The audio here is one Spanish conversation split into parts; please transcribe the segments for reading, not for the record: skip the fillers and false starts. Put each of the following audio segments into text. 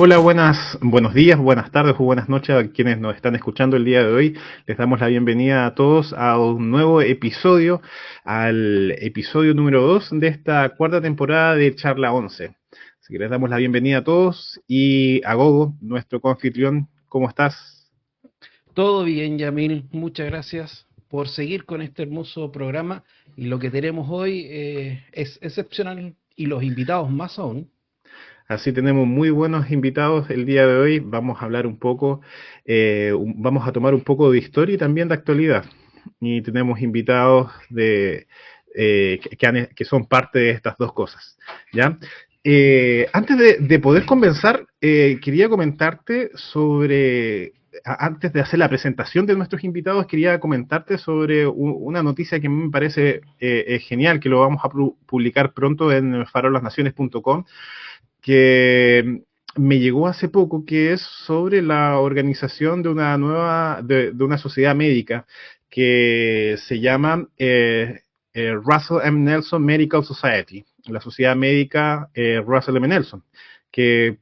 Hola, buenos días, buenas tardes o buenas noches a quienes nos están escuchando el día de hoy. Les damos la bienvenida a todos a un nuevo episodio, al episodio número 2 de esta cuarta temporada de Charla 11. Así que les damos la bienvenida a todos y a Gogo, nuestro coanfitrión. ¿Cómo estás? Todo bien, Yamil. Muchas gracias por seguir con este hermoso programa. Y lo que tenemos hoy es excepcional y los invitados más aún. Así tenemos muy buenos invitados el día de hoy. Vamos a hablar un poco, vamos a tomar un poco de historia y también de actualidad. Y tenemos invitados que son parte de estas dos cosas. ¿Ya? Antes de poder conversar, quería comentarte antes de hacer la presentación de nuestros invitados, quería comentarte sobre una noticia que a mí me parece genial, que lo vamos a publicar pronto en farolasnaciones.com, que me llegó hace poco, que es sobre la organización de una sociedad médica que se llama Russell M. Nelson Medical Society, la sociedad médica Russell M. Nelson, que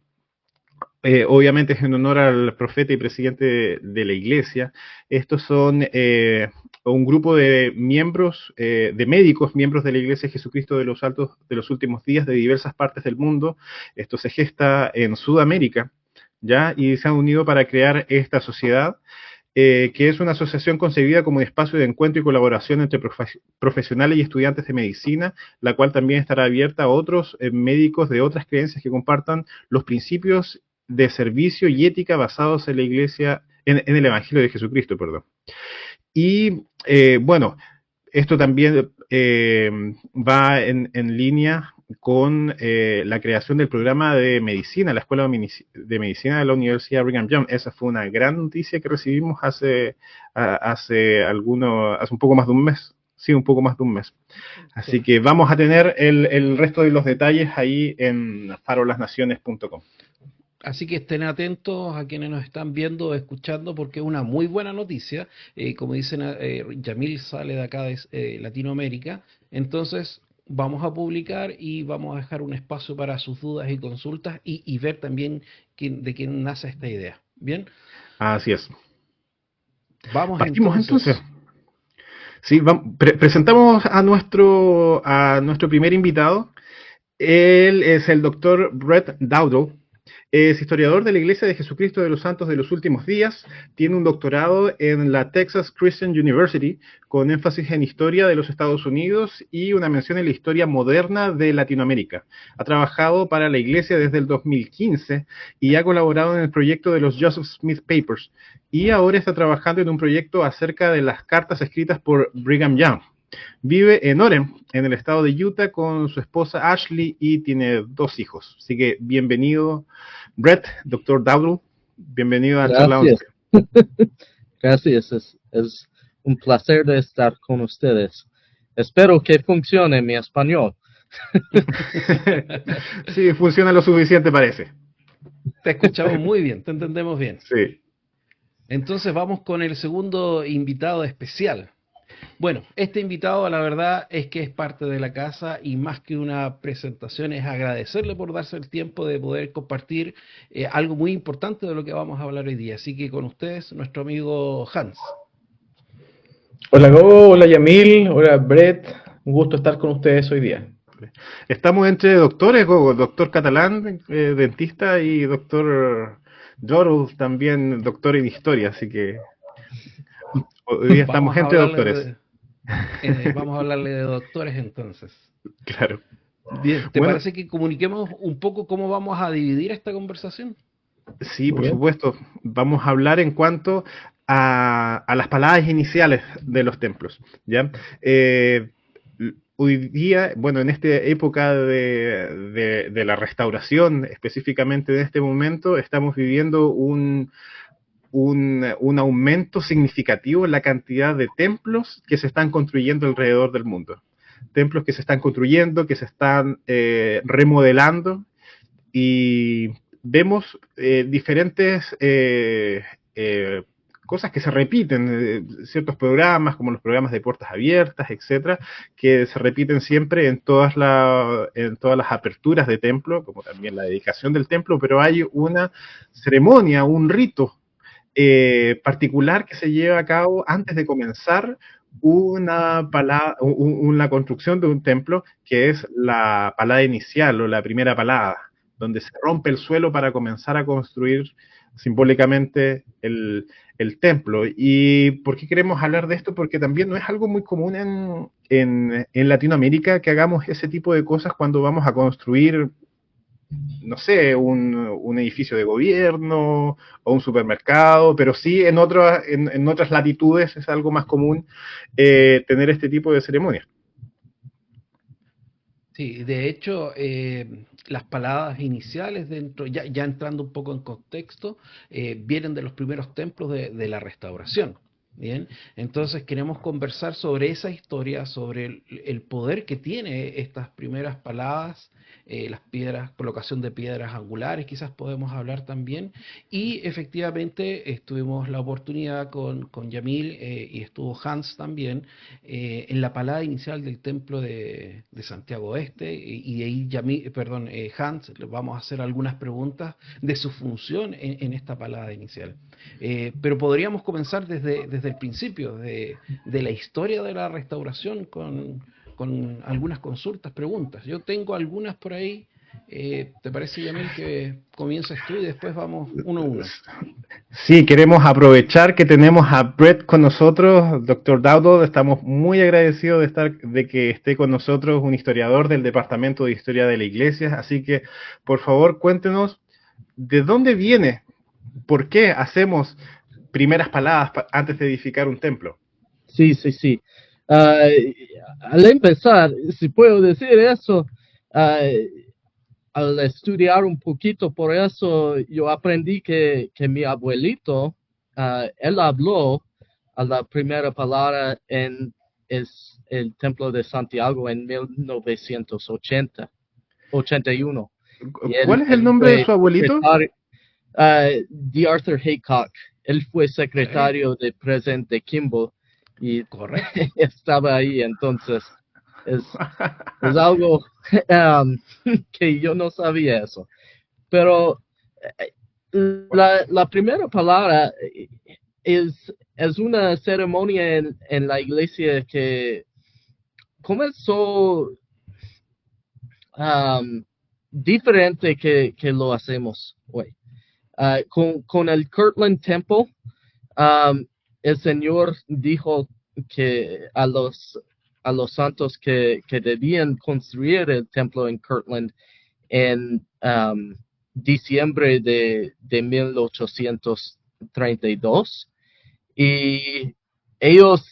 obviamente es en honor al profeta y presidente de la iglesia. Estos son un grupo de miembros, de médicos, miembros de la Iglesia de Jesucristo de los últimos días de diversas partes del mundo. Esto se gesta en Sudamérica, ¿ya? Y se han unido para crear esta sociedad, que es una asociación concebida como un espacio de encuentro y colaboración entre profesionales y estudiantes de medicina, la cual también estará abierta a otros médicos de otras creencias que compartan los principios de servicio y ética basados en la Iglesia, en el Evangelio de Jesucristo, perdón. Y bueno, esto también va en línea con la creación del programa de medicina, la Escuela de Medicina de la Universidad Brigham Young. Esa fue una gran noticia que recibimos hace un poco más de un mes. Sí, un poco más de un mes. Así que Correcto. vamos a tener el resto de los detalles ahí en farolasnaciones.com. Así que estén atentos a quienes nos están viendo o escuchando porque es una muy buena noticia. Como dicen, Yamil sale de acá de Latinoamérica. Entonces vamos a publicar y vamos a dejar un espacio para sus dudas y consultas y ver también de quién nace esta idea. Bien, Así es. vamos Partimos entonces. entonces. Sí, presentamos a nuestro primer invitado. Él es el doctor Brett Dowdle. Es historiador de la Iglesia de Jesucristo de los Santos de los Últimos Días. Tiene un doctorado en la Texas Christian University con énfasis en historia de los Estados Unidos y una mención en la historia moderna de Latinoamérica. Ha trabajado para la Iglesia desde el 2015 y ha colaborado en el proyecto de los Joseph Smith Papers. Y ahora está trabajando en un proyecto acerca de las cartas escritas por Brigham Young. Vive en Orem, en el estado de Utah, con su esposa Ashley y tiene dos hijos. Así que bienvenido, Brett, doctor Dowdle. Bienvenido a Charla 11. Gracias, gracias. Es un placer de estar con ustedes. Espero que funcione mi español. Sí, funciona lo suficiente, parece. Te escuchamos muy bien, te entendemos bien. Sí. Entonces vamos con el segundo invitado especial. Bueno, este invitado la verdad es que es parte de la casa y más que una presentación es agradecerle por darse el tiempo de poder compartir algo muy importante de lo que vamos a hablar hoy día. Así que con ustedes, nuestro amigo Hans. Hola Go, hola Yamil, hola Brett, un gusto estar con ustedes hoy día. Estamos entre doctores, Gogo, doctor Catalán, dentista, y doctor Dowdle, también doctor en historia, así que hoy día estamos Vamos a entre hablarle doctores. de, vamos a hablarle de doctores entonces. Claro. Bien, ¿te Bueno, parece que comuniquemos un poco cómo vamos a dividir esta conversación? sí, Muy por bien. supuesto. Vamos a hablar en cuanto a las palabras iniciales de los templos, ¿ya? Hoy día, bueno, en esta época de la restauración, específicamente en este momento, estamos viviendo un aumento significativo en la cantidad de templos que se están construyendo alrededor del mundo. Templos que se están construyendo, que se están remodelando, y vemos diferentes cosas que se repiten, ciertos programas como los programas de puertas abiertas, etcétera, que se repiten siempre en en todas las aperturas de templo, como también la dedicación del templo, pero hay una ceremonia, un rito particular que se lleva a cabo antes de comenzar una construcción de un templo, que es la palada inicial o la primera palada, donde se rompe el suelo para comenzar a construir simbólicamente el templo. ¿Y por qué queremos hablar de esto? Porque también no es algo muy común en Latinoamérica que hagamos ese tipo de cosas cuando vamos a construir, no sé, un edificio de gobierno o un supermercado, pero sí en otras latitudes es algo más común tener este tipo de ceremonias. Sí, de hecho, las palabras iniciales dentro, ya entrando un poco en contexto, vienen de los primeros templos de la restauración. Bien, entonces queremos conversar sobre esa historia, sobre el poder que tiene estas primeras palabras, las piedras, colocación de piedras angulares, quizás podemos hablar también. Y efectivamente tuvimos la oportunidad con Yamil y estuvo Hans también en la palada inicial del templo de Santiago Este, y de ahí Hans, le vamos a hacer algunas preguntas de su función en esta palada inicial. Pero podríamos comenzar desde el principio, de la historia de la restauración con algunas consultas, preguntas. Yo tengo algunas por ahí. ¿Te parece, Yamil, que comiences tú y después vamos uno a uno? Sí, queremos aprovechar que tenemos a Brett con nosotros, doctor Dowdle. Estamos muy agradecidos de que esté con nosotros un historiador del Departamento de Historia de la Iglesia. Así que, por favor, cuéntenos de dónde viene, por qué hacemos primeras paladas antes de edificar un templo. Sí, sí, sí. Ah, al empezar, si puedo decir eso, al estudiar un poquito por eso, yo aprendí que mi abuelito, él habló a la primera palabra en el Templo de Santiago en 1981. Y ¿Cuál es el él nombre de fue su abuelito? secretario, D. Arthur Haycock. Él fue secretario de presidente Kimball y Correcto. estaba ahí, entonces es algo que yo no sabía eso. Pero la primera palabra es una ceremonia en la iglesia que comenzó diferente que lo hacemos hoy. Con el Kirtland Temple, el Señor dijo que a los santos que debían construir el templo en Kirtland en diciembre de 1832. Y ellos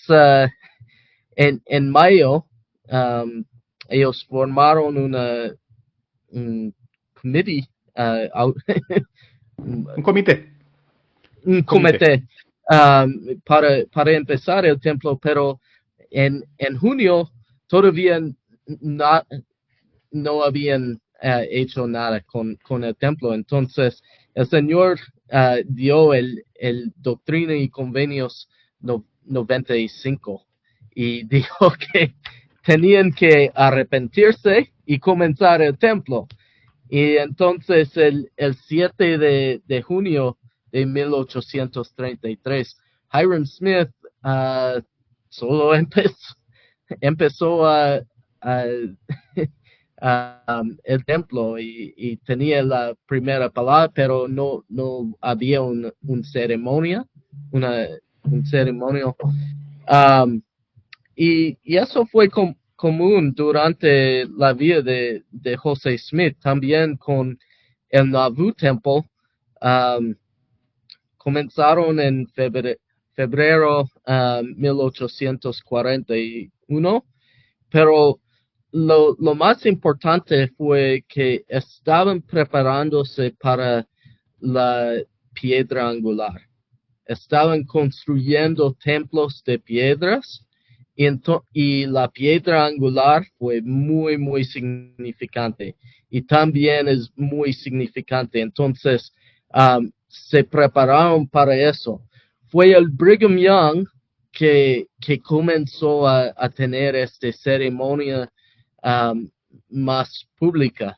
en mayo, ellos formaron un committee, Un comité. un comité para empezar el templo, pero en junio todavía no habían hecho nada con el templo. Entonces el Señor dio el Doctrina y Convenios 95 y dijo que tenían que arrepentirse y comenzar el templo. Y entonces el 7 de junio de 1833, Hiram Smith solo empezó el templo y tenía la primera palabra, pero no había un ceremonia, un ceremonio. Y eso fue común durante la vida de José Smith, también con el Nauvoo Temple. Comenzaron en febrero 1841, pero lo más importante fue que estaban preparándose para la piedra angular. Estaban construyendo templos de piedras y la piedra angular fue muy, muy significante. Y también es muy significante. Entonces, se prepararon para eso. fue el Brigham Young que comenzó a tener esta ceremonia más pública.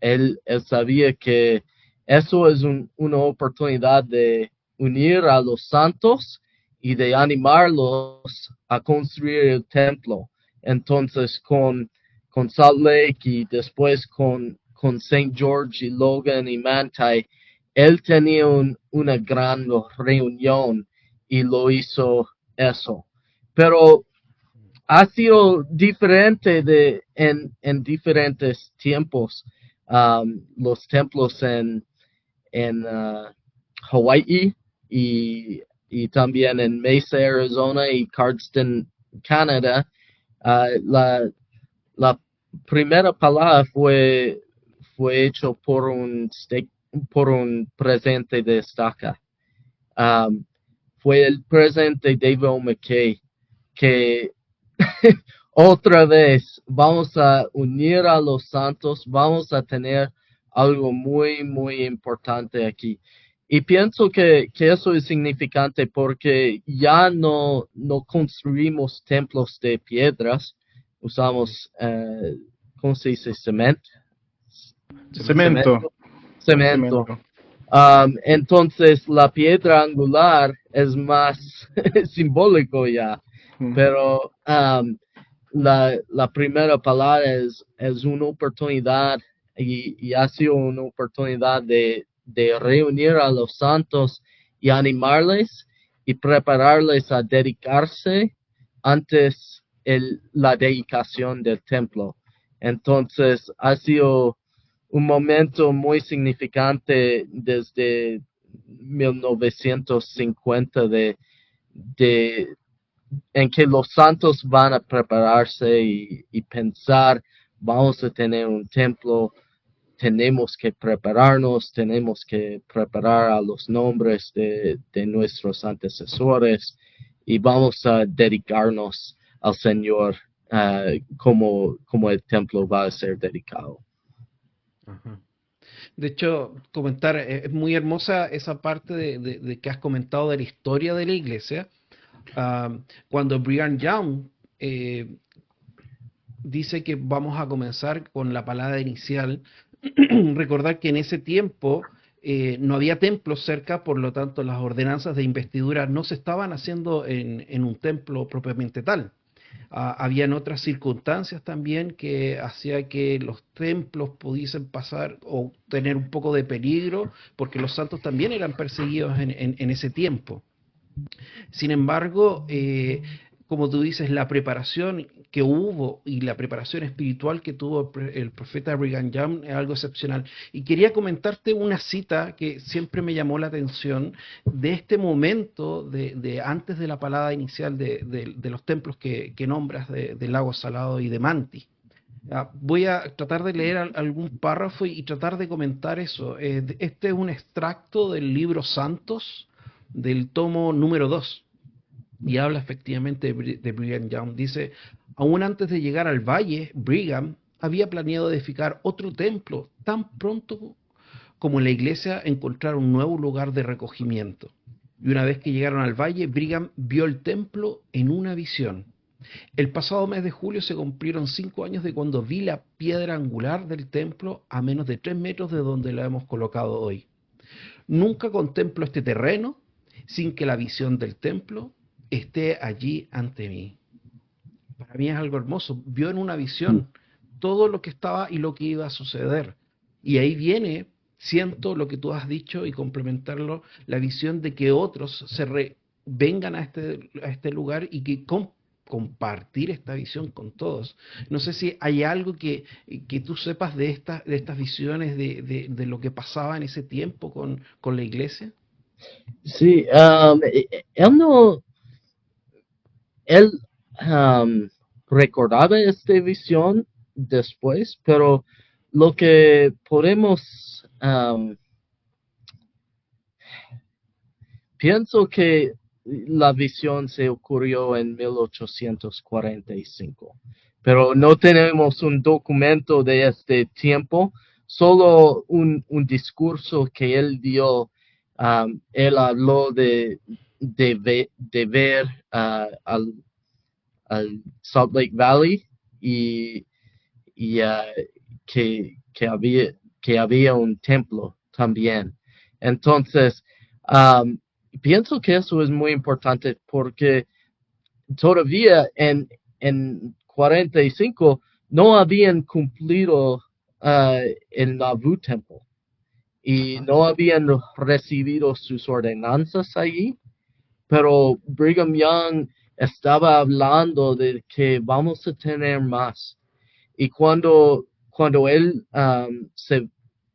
Él sabía que eso es una oportunidad de unir a los santos y de animarlos a construir el templo. Entonces, con Salt Lake y después con St. George y Logan y Manti, él tenía una gran reunión y lo hizo eso. Pero ha sido diferente en diferentes tiempos. Los templos en Hawaii y también en Mesa, Arizona y Cardston, Canadá, la primera palabra fue hecho por un presidente de estaca. Fue el presidente David O. McKay que otra vez vamos a unir a los santos, vamos a tener algo muy, muy importante aquí. Y pienso que eso es significante porque ya no construimos templos de piedras, usamos, ¿cómo se dice? Cemento. Entonces la piedra angular es más simbólico ya, pero la primera palabra es una oportunidad y ha sido una oportunidad de reunir a los santos y animarles y prepararles a dedicarse antes la dedicación del templo. Entonces ha sido un momento muy significante desde 1950 en que los santos van a prepararse y pensar, vamos a tener un templo, tenemos que prepararnos, tenemos que preparar a los nombres de nuestros antecesores y vamos a dedicarnos al Señor como el templo va a ser dedicado. Ajá. De hecho, comentar, es muy hermosa esa parte de que has comentado de la historia de la iglesia. Cuando Brigham Young dice que vamos a comenzar con la palabra inicial, recordar que en ese tiempo no había templos cerca, por lo tanto las ordenanzas de investidura no se estaban haciendo en un templo propiamente tal. Habían otras circunstancias también que hacía que los templos pudiesen pasar o tener un poco de peligro, porque los santos también eran perseguidos en ese tiempo. Sin embargo, como tú dices, la preparación que hubo y la preparación espiritual que tuvo el profeta Brigham Young es algo excepcional. Y quería comentarte una cita que siempre me llamó la atención de este momento de antes de la palabra inicial de los templos que nombras del lago Salado y de Manti. Voy a tratar de leer algún párrafo y tratar de comentar eso. Este es un extracto del libro Santos, del tomo número 2. Y habla efectivamente de Brigham Young. Dice, aún antes de llegar al valle, Brigham había planeado edificar otro templo tan pronto como la iglesia encontrar un nuevo lugar de recogimiento. Y una vez que llegaron al valle, Brigham vio el templo en una visión. El pasado mes de julio se cumplieron 5 años de cuando vi la piedra angular del templo a menos de 3 metros de donde la hemos colocado hoy. Nunca contemplo este terreno sin que la visión del templo esté allí ante mí. Para mí es algo hermoso. Vio en una visión todo lo que estaba y lo que iba a suceder. Y ahí viene, siento lo que tú has dicho y complementarlo, la visión de que otros vengan a este lugar y que compartir esta visión con todos. No sé si hay algo que tú sepas de estas visiones de lo que pasaba en ese tiempo con la iglesia. Sí, él recordaba esta visión después, pero lo que podemos, pienso que la visión se ocurrió en 1845, pero no tenemos un documento de este tiempo, solo un discurso que él dio. Él habló de de ver al Salt Lake Valley y que había un templo también. Entonces, pienso que eso es muy importante porque todavía en 45 no habían cumplido el Nauvoo Temple y no habían recibido sus ordenanzas allí, pero Brigham Young estaba hablando de que vamos a tener más. Y cuando él se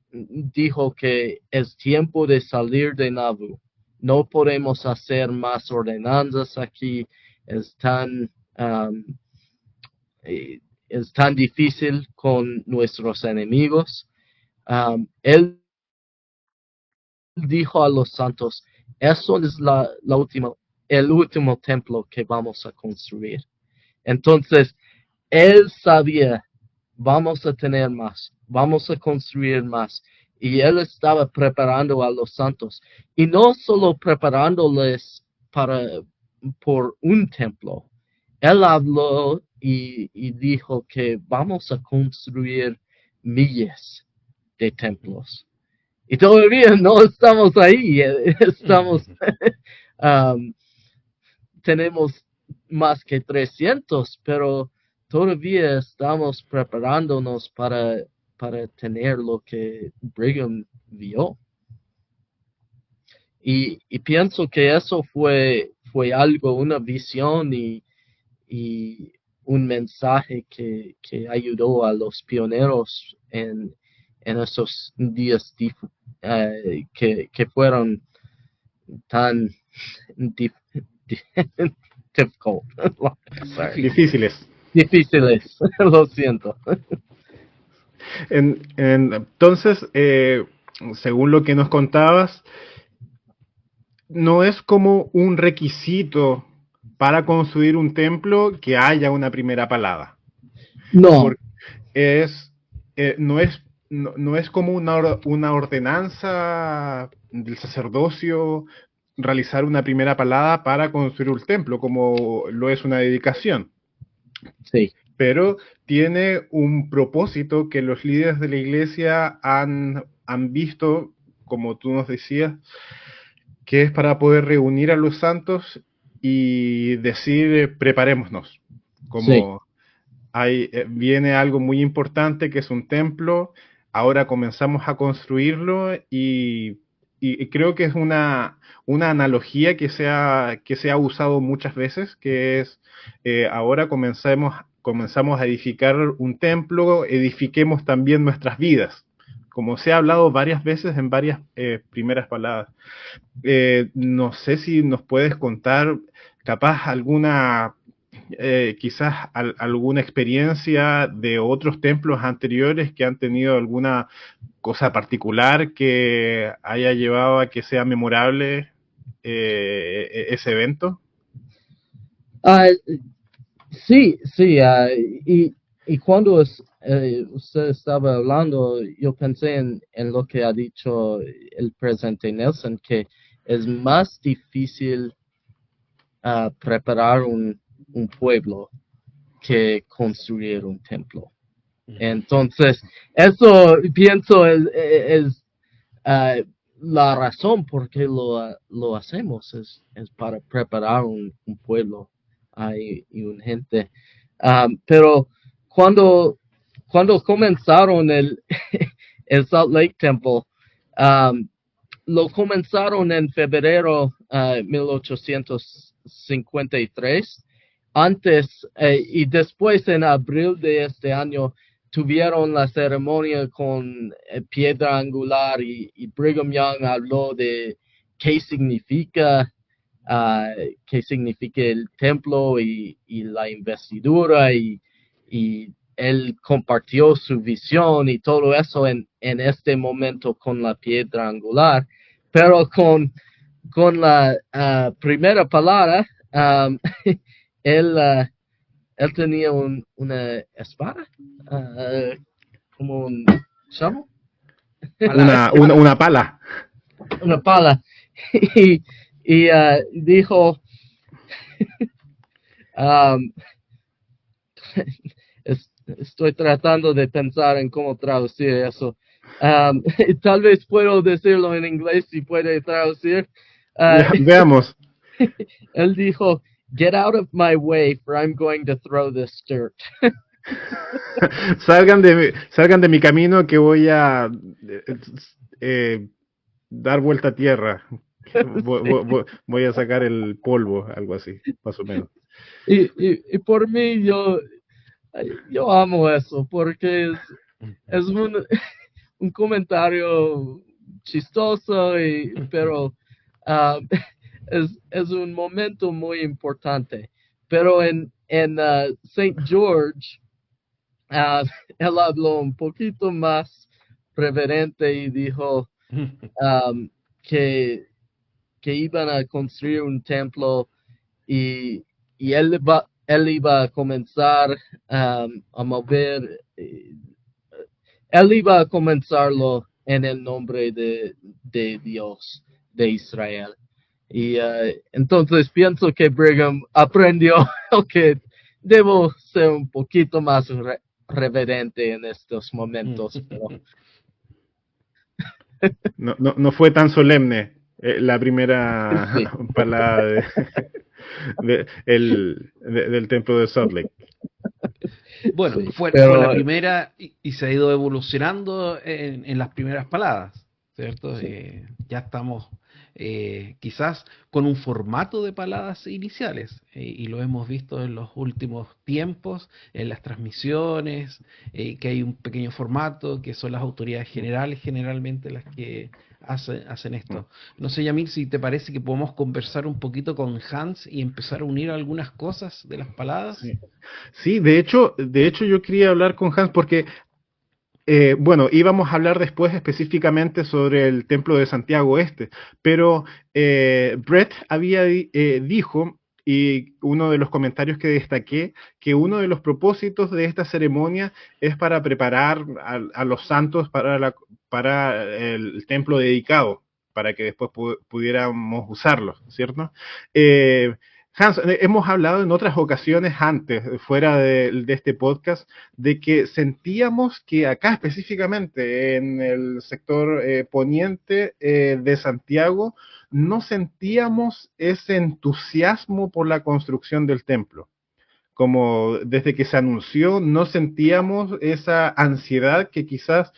dijo que es tiempo de salir de Nauvoo, no podemos hacer más ordenanzas aquí, es tan, es tan difícil con nuestros enemigos. Él dijo a los santos, eso es el último templo que vamos a construir. Entonces, él sabía, vamos a tener más, vamos a construir más. Y él estaba preparando a los santos. Y no solo preparándoles por un templo. Él habló y dijo que vamos a construir miles de templos. Y todavía no estamos ahí, tenemos más que 300, pero todavía estamos preparándonos para tener lo que Brigham vio. Y pienso que eso fue algo, una visión y un mensaje que ayudó a los pioneros en esos días que fueron tan difficult. Difíciles. Difíciles, lo siento. Entonces, según lo que nos contabas, no es como un requisito para construir un templo que haya una primera palabra. No. No es como una ordenanza del sacerdocio realizar una primera palabra para construir un templo, como lo es una dedicación. Sí. Pero tiene un propósito que los líderes de la iglesia han visto, como tú nos decías, que es para poder reunir a los santos y decir, preparémonos. Como viene algo muy importante que es un templo, ahora comenzamos a construirlo y creo que es una analogía que se ha usado muchas veces, que es ahora comenzamos a edificar un templo, edifiquemos también nuestras vidas, como se ha hablado varias veces en varias primeras palabras. No sé si nos puedes contar capaz alguna quizás alguna experiencia de otros templos anteriores que han tenido alguna cosa particular que haya llevado a que sea memorable ese evento. Sí, y cuando usted estaba hablando, yo pensé en lo que ha dicho el presidente Nelson, que es más difícil preparar un pueblo que construir un templo. Entonces, eso pienso es la razón por qué lo hacemos, es para preparar un pueblo y una gente. Pero cuando comenzaron el Salt Lake Temple, lo comenzaron en febrero 1853. Antes y después en abril de este año tuvieron la ceremonia con piedra angular y Brigham Young habló de qué significa el templo y la investidura y él compartió su visión y todo eso en este momento con la piedra angular, pero con la primera palabra él tenía una espada, como un shovel. Una pala. Una pala. y dijo, um, estoy tratando de pensar en cómo traducir eso. Tal vez puedo decirlo en inglés si puede traducir. Ya, veamos. Él dijo, "Get out of my way, for I'm going to throw this dirt." Salgan de mi camino que voy a eh, dar vuelta a tierra. Sí. Voy a sacar el polvo, algo así, más o menos. Y por mí, yo amo eso, porque es un comentario chistoso, pero ah, es un momento muy importante. Pero en St. George, ah, él habló un poquito más reverente y dijo um, que, que iban a construir un templo y, y él iba a comenzar a mover, él iba a comenzarlo en el nombre de Dios de Israel. Y entonces pienso que Brigham aprendió que debo ser un poquito más reverente en estos momentos. Pero No fue tan solemne la primera sí, palabra del templo de Salt Lake. Bueno, sí, fue la pero primera y se ha ido evolucionando en las primeras paladas, ¿cierto? sí. Ya estamos quizás con un formato de paladas iniciales y lo hemos visto en los últimos tiempos, en las transmisiones, que hay un pequeño formato, que son las autoridades generales generalmente las que hacen esto. No sé, Yamil, si te parece que podemos conversar un poquito con Hans y empezar a unir algunas cosas de las paladas. Sí, sí, de hecho yo quería hablar con Hans porque bueno, íbamos a hablar después específicamente sobre el Templo de Santiago Este, pero Brett dijo, y uno de los comentarios que destaqué, que uno de los propósitos de esta ceremonia es para preparar a los santos para el templo dedicado, para que después pudiéramos usarlos, ¿cierto? Eh, Hans, hemos hablado en otras ocasiones antes, fuera de este podcast, de que sentíamos que acá específicamente en el sector poniente de Santiago no sentíamos ese entusiasmo por la construcción del templo. Como desde que se anunció no sentíamos esa ansiedad que quizás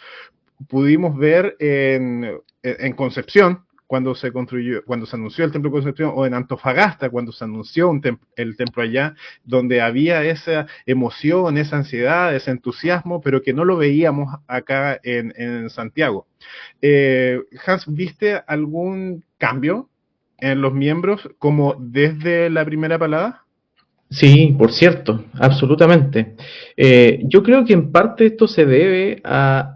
pudimos ver en Concepción, cuando se construyó, cuando se anunció el templo de Concepción, o en Antofagasta, cuando se anunció el templo allá, donde había esa emoción, esa ansiedad, ese entusiasmo, pero que no lo veíamos acá en Santiago. Hans, ¿viste algún cambio en los miembros como desde la primera palada? Sí, por cierto, absolutamente. Yo creo que en parte esto se debe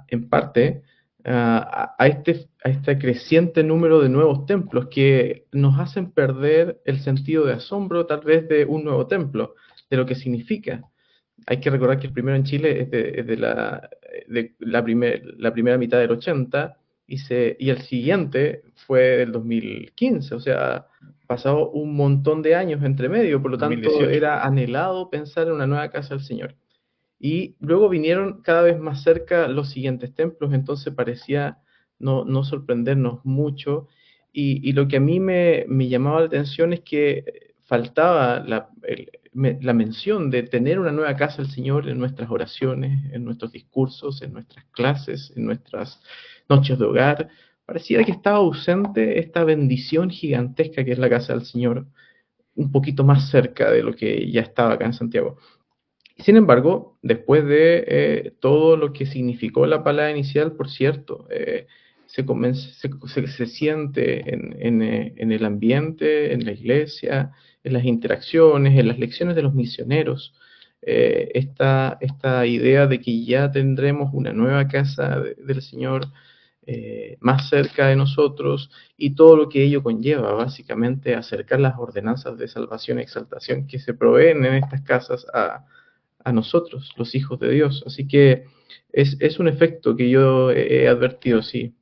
en parte, a este creciente número de nuevos templos que nos hacen perder el sentido de asombro tal vez de un nuevo templo, de lo que significa. Hay que recordar que el primero en Chile es la primera mitad del 80 y el siguiente fue del 2015, o sea, pasado un montón de años entre medio, por lo tanto 2018. era anhelado pensar en una nueva casa del Señor. Y luego vinieron cada vez más cerca los siguientes templos, entonces parecía no sorprendernos mucho. Y lo que a mí me llamaba la atención es que faltaba la mención de tener una nueva casa del Señor en nuestras oraciones, en nuestros discursos, en nuestras clases, en nuestras noches de hogar. Pareciera que estaba ausente esta bendición gigantesca que es la casa del Señor, un poquito más cerca de lo que ya estaba acá en Santiago. Sin embargo, después de todo lo que significó la palabra inicial, por cierto, se siente en el ambiente, en la iglesia, en las interacciones, en las lecciones de los misioneros, esta idea de que ya tendremos una nueva casa del Señor más cerca de nosotros y todo lo que ello conlleva, básicamente acercar las ordenanzas de salvación y exaltación que se proveen en estas casas a nosotros, los hijos de Dios. Así que es un efecto que yo he advertido, sí.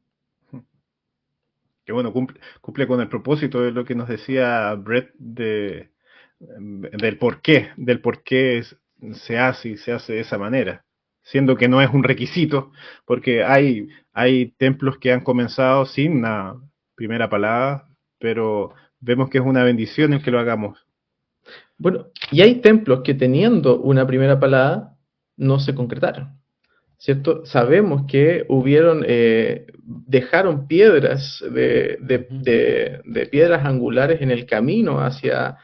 que bueno, cumple con el propósito de lo que nos decía Brett del por qué se hace y se hace de esa manera, siendo que no es un requisito, porque hay templos que han comenzado sin una primera palabra, pero vemos que es una bendición el que lo hagamos. Bueno, y hay templos que teniendo una primera palabra no se concretaron, ¿cierto? Sabemos que dejaron piedras de piedras angulares en el camino hacia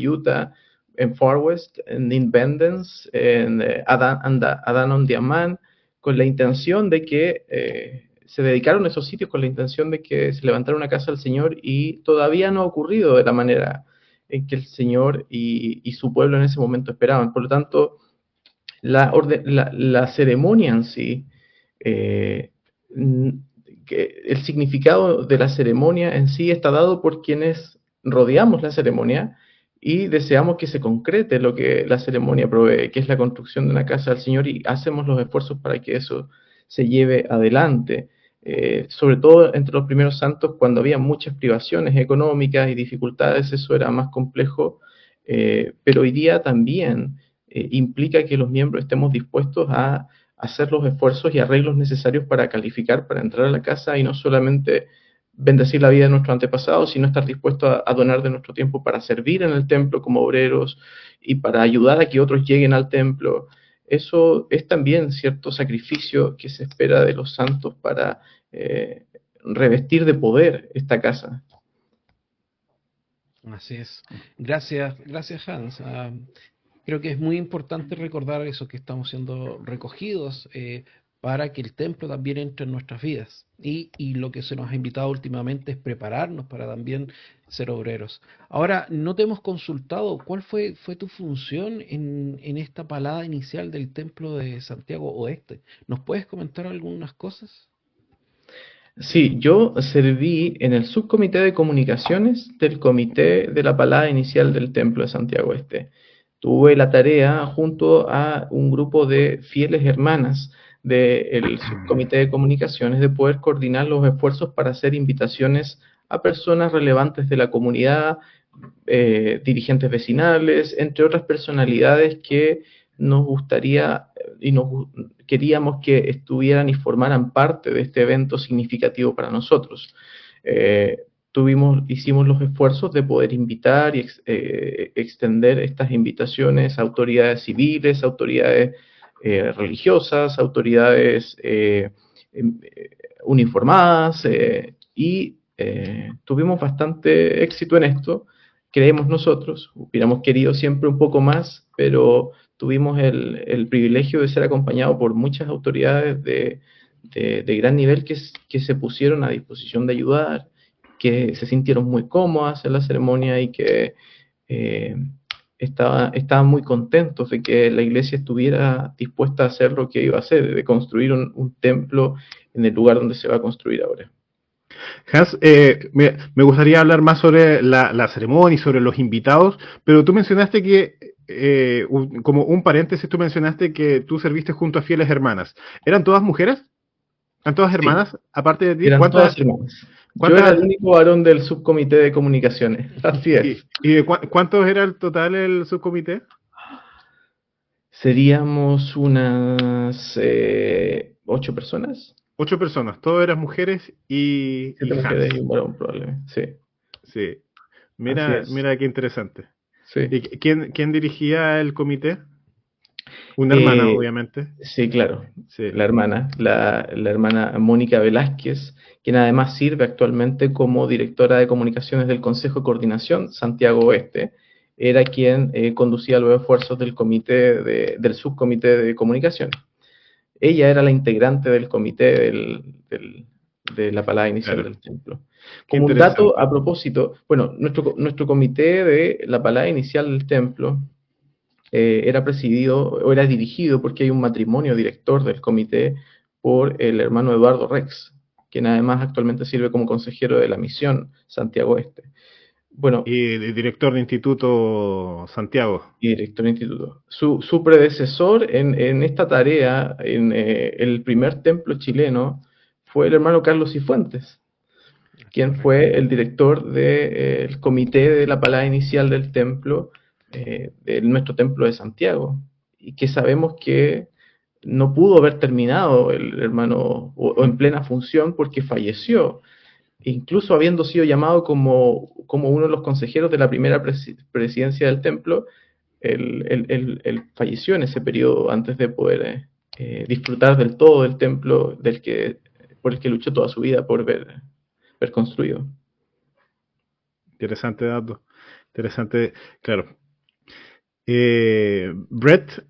Utah, en Far West, en Independence, en Adán on Diamant, con la intención de que se dedicaron a esos sitios con la intención de que se levantara una casa al Señor, y todavía no ha ocurrido de la manera en que el Señor y su pueblo en ese momento esperaban. Por lo tanto, la ceremonia en sí, eh, el significado de la ceremonia en sí está dado por quienes rodeamos la ceremonia y deseamos que se concrete lo que la ceremonia provee, que es la construcción de una casa del Señor, y hacemos los esfuerzos para que eso se lleve adelante. Sobre todo entre los primeros santos, cuando había muchas privaciones económicas y dificultades, eso era más complejo, pero hoy día también implica que los miembros estemos dispuestos a hacer los esfuerzos y arreglos necesarios para calificar, para entrar a la casa, y no solamente bendecir la vida de nuestros antepasados, sino estar dispuestos a donar de nuestro tiempo para servir en el templo como obreros y para ayudar a que otros lleguen al templo. Eso es también cierto sacrificio que se espera de los santos para revestir de poder esta casa. Así es. Gracias Hans. Creo que es muy importante recordar eso, que estamos siendo recogidos para que el templo también entre en nuestras vidas. Y lo que se nos ha invitado últimamente es prepararnos para también ser obreros. Ahora, no te hemos consultado cuál fue tu función en esta palada inicial del templo de Santiago Oeste. ¿Nos puedes comentar algunas cosas? Sí, yo serví en el subcomité de comunicaciones del comité de la palada inicial del Templo de Santiago Este. Tuve la tarea, junto a un grupo de fieles hermanas del subcomité de comunicaciones, de poder coordinar los esfuerzos para hacer invitaciones a personas relevantes de la comunidad, dirigentes vecinales, entre otras personalidades que nos gustaría y queríamos que estuvieran y formaran parte de este evento significativo para nosotros. Hicimos los esfuerzos de poder invitar y extender estas invitaciones a autoridades civiles, autoridades religiosas, autoridades uniformadas, y tuvimos bastante éxito en esto. Creemos nosotros, hubiéramos querido siempre un poco más, pero tuvimos el privilegio de ser acompañados por muchas autoridades de gran nivel que se pusieron a disposición de ayudar, que se sintieron muy cómodas en la ceremonia y que estaban muy contentos de que la iglesia estuviera dispuesta a hacer lo que iba a hacer, de construir un templo en el lugar donde se va a construir ahora. Hans, me gustaría hablar más sobre la ceremonia y sobre los invitados, pero tú mencionaste que, como un paréntesis, tú mencionaste que tú serviste junto a fieles hermanas. ¿Eran todas mujeres? ¿Eran todas hermanas? Sí. Aparte de ti, eran todas hermanas. Yo era el único varón del subcomité de comunicaciones. Así es. ¿Y cuántos era el total el subcomité? Seríamos unas 8 personas. 8 personas, todas eran mujeres y mujeres y un varón, probablemente. Sí. Sí. Mira qué interesante. Sí. ¿Y quién dirigía el comité? Una hermana, obviamente. Sí, claro. Sí. La hermana Mónica Velázquez, quien además sirve actualmente como directora de comunicaciones del Consejo de Coordinación Santiago Oeste, era quien conducía los esfuerzos del del subcomité de comunicaciones. Ella era la integrante del comité de la palada inicial del templo. Como un dato a propósito, bueno, nuestro comité de la palada inicial del templo era presidido o era dirigido, porque hay un matrimonio director del comité, por el hermano Eduardo Rex, quien además actualmente sirve como consejero de la misión Santiago Este. Bueno, y director de Instituto Santiago. Y director de Instituto. Su predecesor en esta tarea, en el primer templo chileno, fue el hermano Carlos Cifuentes. quien fue el director del comité de la palabra inicial del templo, de nuestro templo de Santiago, y que sabemos que no pudo haber terminado el hermano o en plena función porque falleció, incluso habiendo sido llamado como uno de los consejeros de la primera presidencia del templo. Él falleció en ese periodo antes de poder disfrutar del todo del templo por el que luchó toda su vida por ver construido. Interesante dato. Interesante, claro. Brett,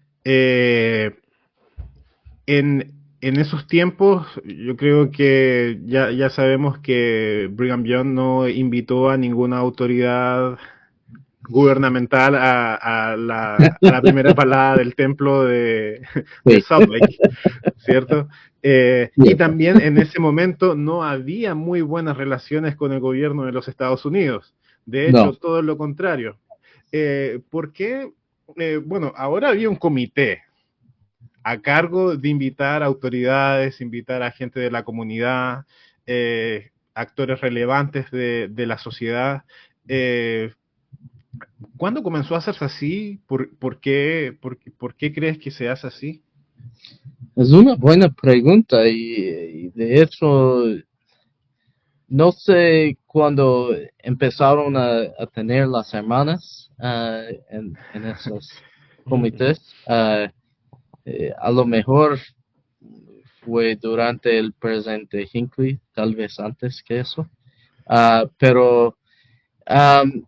en esos tiempos, yo creo que ya sabemos que Brigham Young no invitó a ninguna autoridad gubernamental a la primera palada del templo de Sí, Salt Lake, ¿cierto? Y cierto. también en ese momento no había muy buenas relaciones con el gobierno de los Estados Unidos. De No, hecho, todo lo contrario. ¿Por qué? Bueno, ahora había un comité a cargo de invitar autoridades, invitar a gente de la comunidad, actores relevantes de la sociedad. Eh, ¿Cuándo comenzó a hacerse así? ¿Por qué crees que se hace así? es una buena pregunta y de hecho no sé cuándo empezaron a tener las hermanas en esos comités. A lo mejor fue durante el presidente Hinckley, tal vez antes que eso. Pero um,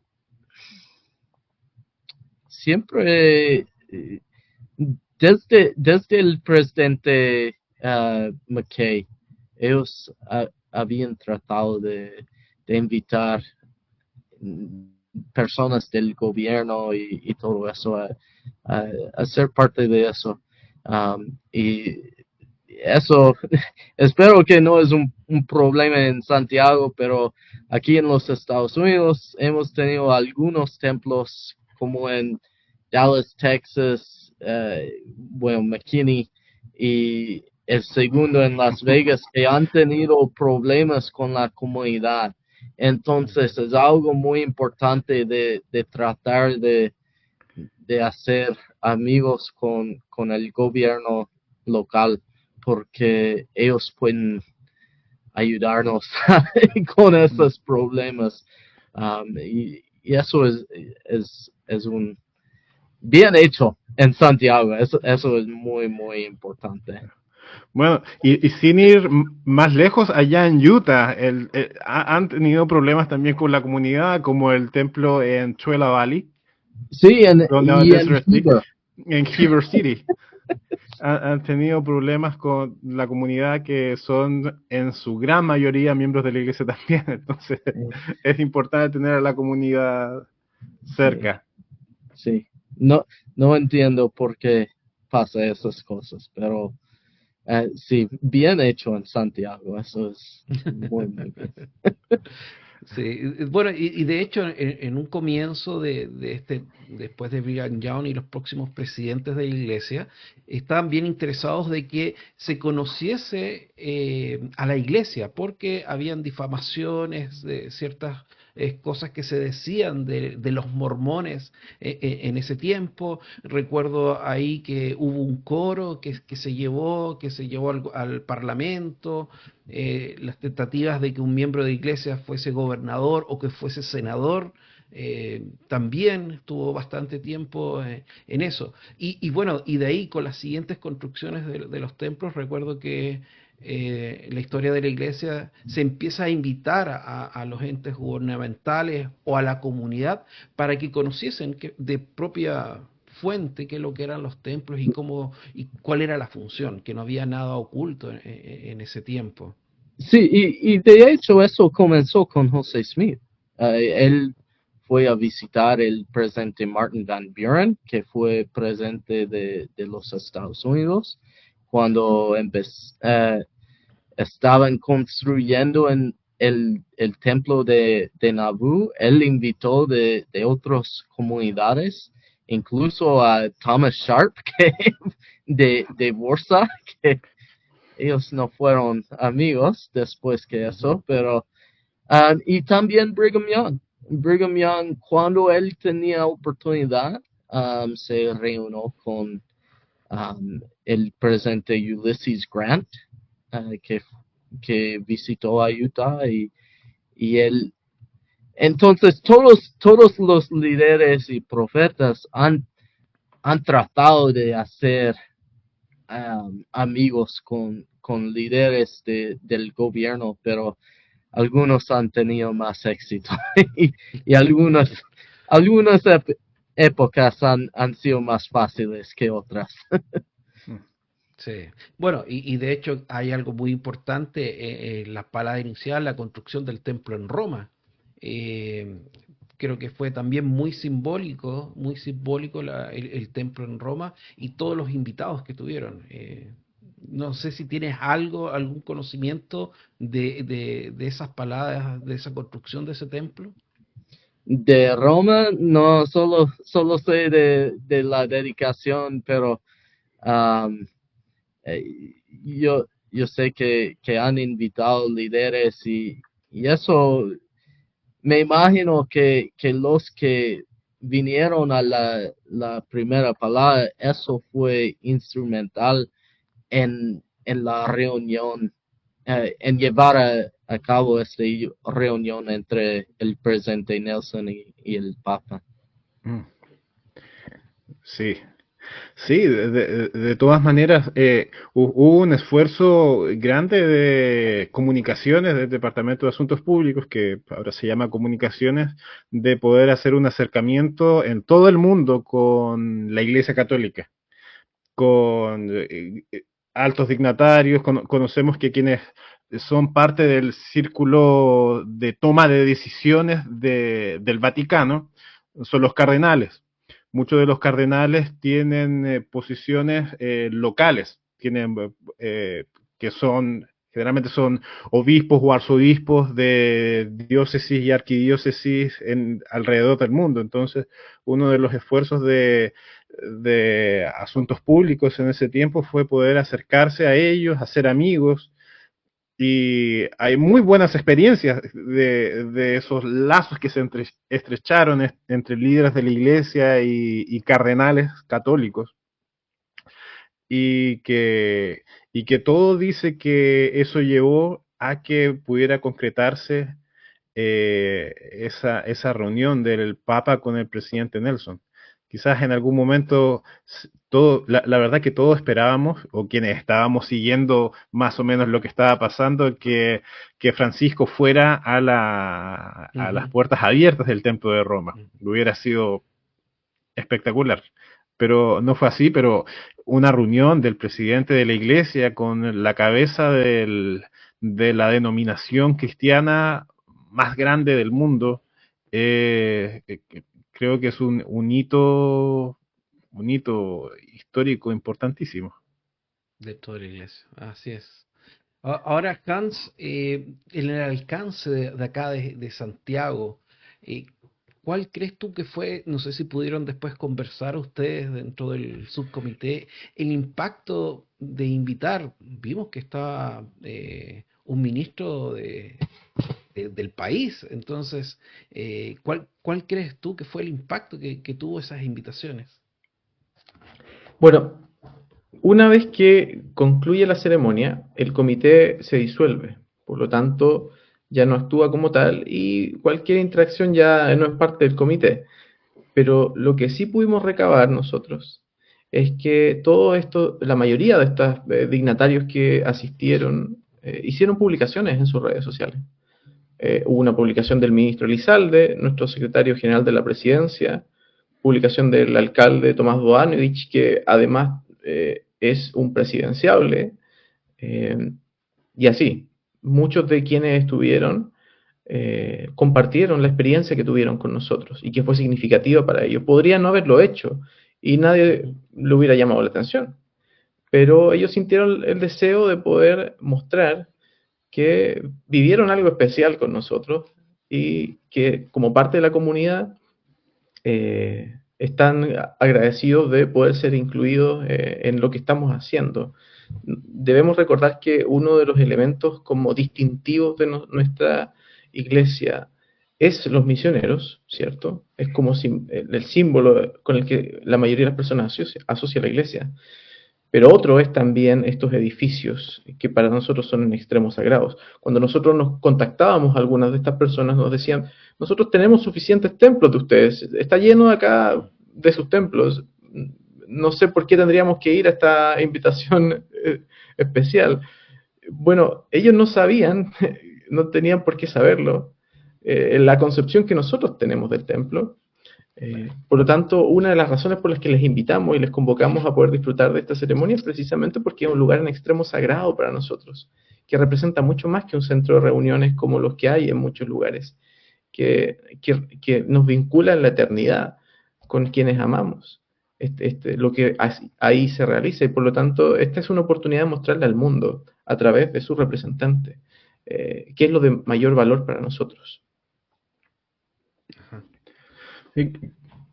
siempre, desde el presidente McKay, ellos habían tratado de invitar personas del gobierno y todo eso a ser parte de eso. Y eso, espero que no es un problema en Santiago, pero aquí en los Estados Unidos hemos tenido algunos templos como en Dallas, Texas, bueno, McKinney y el segundo en Las Vegas que han tenido problemas con la comunidad. Entonces es algo muy importante de tratar de hacer amigos con el gobierno local porque ellos pueden ayudarnos con esos problemas. Y eso es un bien hecho en Santiago. Eso es muy, muy importante. Bueno, y sin ir más lejos, allá en Utah, han tenido problemas también con la comunidad, como el templo en Chuela Valley, Sí, donde ahora y en Desert Stick, Heber. en Heber City. Han tenido problemas con la comunidad que son en su gran mayoría miembros de la iglesia también. Entonces, es importante tener a la comunidad Sí, cerca. sí. No, no entiendo por qué pasa esas cosas, pero sí, bien hecho en Santiago. Eso es muy, muy bien. Sí, bueno, y de hecho en un comienzo después de Brigham Young y los próximos presidentes de la iglesia, estaban bien interesados de que se conociese a la iglesia, porque habían difamaciones de ciertas cosas que se decían de los mormones en ese tiempo. Recuerdo ahí que hubo un coro que se llevó al parlamento, las tentativas de que un miembro de iglesia fuese gobernador o que fuese senador, también estuvo bastante tiempo en eso. Y bueno, y de ahí con las siguientes construcciones de los templos, recuerdo que la historia de la iglesia se empieza a invitar a los entes gubernamentales o a la comunidad para que conociesen de propia fuente qué es lo que eran los templos y cómo y cuál era la función, que no había nada oculto en ese tiempo. Sí, y de hecho eso comenzó con José Smith. Él fue a visitar el presidente Martin Van Buren, que fue presidente de los Estados Unidos, cuando estaban construyendo en el templo de Nauvoo. Él invitó de otras comunidades, incluso a Thomas Sharp, que de Warsaw, que ellos no fueron amigos después que eso, pero Y también Brigham Young. Brigham Young, cuando él tenía oportunidad, se reunió con el presidente Ulysses Grant, que visitó a Utah y él. Entonces, todos los líderes y profetas han tratado de hacer amigos con líderes del gobierno, pero algunos han tenido más éxito y algunas épocas han sido más fáciles que otras. Sí. Bueno, y de hecho hay algo muy importante en la palabra inicial, la construcción del templo en Roma. Eh, Creo que fue también muy simbólico el templo en Roma y todos los invitados que tuvieron. No sé si tienes algún conocimiento de esas palabras, de esa construcción de ese templo. De Roma, no, solo sé de la dedicación, pero um, yo sé que han invitado líderes y eso, me imagino que los que vinieron a la primera palabra, eso fue instrumental en la reunión, en llevar a cabo esta reunión entre el presidente Nelson y el Papa. Mm. Sí, sí, de todas maneras, hubo un esfuerzo grande de comunicaciones del Departamento de Asuntos Públicos, que ahora se llama Comunicaciones, de poder hacer un acercamiento en todo el mundo con la Iglesia Católica, con altos dignatarios. Conocemos que quienes son parte del círculo de toma de decisiones del Vaticano son los cardenales. Muchos de los cardenales tienen posiciones locales, tienen que son generalmente son obispos o arzobispos de diócesis y arquidiócesis alrededor del mundo. Entonces, uno de los esfuerzos de asuntos públicos en ese tiempo fue poder acercarse a ellos, hacer amigos, y hay muy buenas experiencias de esos lazos que se estrecharon entre líderes de la iglesia y cardenales católicos, y que, y que todo dice que eso llevó a que pudiera concretarse esa reunión del Papa con el presidente Nelson. Quizás en algún momento, la verdad que todos esperábamos, o quienes estábamos siguiendo más o menos lo que estaba pasando, que Francisco fuera a las Ujú, puertas abiertas del Templo de Roma. ujú. Hubiera sido espectacular. Pero no fue así, pero una reunión del presidente de la iglesia con la cabeza de la denominación cristiana más grande del mundo, creo que es un hito histórico importantísimo. De toda la iglesia, así es. Ahora, Hans, en el alcance de acá de Santiago, eh, ¿cuál crees tú que fue, no sé si pudieron después conversar ustedes dentro del subcomité, el impacto de invitar? Vimos que estaba un ministro del país, entonces, ¿cuál crees tú que fue el impacto que tuvo esas invitaciones? Bueno, una vez que concluye la ceremonia, el comité se disuelve, por lo tanto ya no actúa como tal y cualquier interacción ya no es parte del comité. Pero lo que sí pudimos recabar nosotros es que todo esto, la mayoría de estos dignatarios que asistieron, hicieron publicaciones en sus redes sociales. Hubo una publicación del ministro Elizalde, nuestro secretario general de la presidencia, publicación del alcalde Tomás Boanovich, que además es un presidenciable, eh, y así. Muchos de quienes estuvieron compartieron la experiencia que tuvieron con nosotros y que fue significativa para ellos. Podrían no haberlo hecho y nadie le hubiera llamado la atención, pero ellos sintieron el deseo de poder mostrar que vivieron algo especial con nosotros y que como parte de la comunidad están agradecidos de poder ser incluidos en lo que estamos haciendo. Debemos recordar que uno de los elementos como distintivos de nuestra iglesia es los misioneros, ¿cierto? Es como el símbolo con el que la mayoría de las personas asocia a la iglesia. Pero otro es también estos edificios que para nosotros son en extremos sagrados. Cuando nosotros nos contactábamos a algunas de estas personas, nos decían, nosotros tenemos suficientes templos de ustedes, está lleno acá de sus templos, no sé por qué tendríamos que ir a esta invitación especial. Bueno, ellos no sabían, no tenían por qué saberlo, la concepción que nosotros tenemos del templo. Por lo tanto, una de las razones por las que les invitamos y les convocamos a poder disfrutar de esta ceremonia es precisamente porque es un lugar en extremo sagrado para nosotros, que representa mucho más que un centro de reuniones como los que hay en muchos lugares, que nos vincula en la eternidad con quienes amamos. Lo que ahí se realiza, y por lo tanto, esta es una oportunidad de mostrarle al mundo a través de su representante qué es lo de mayor valor para nosotros.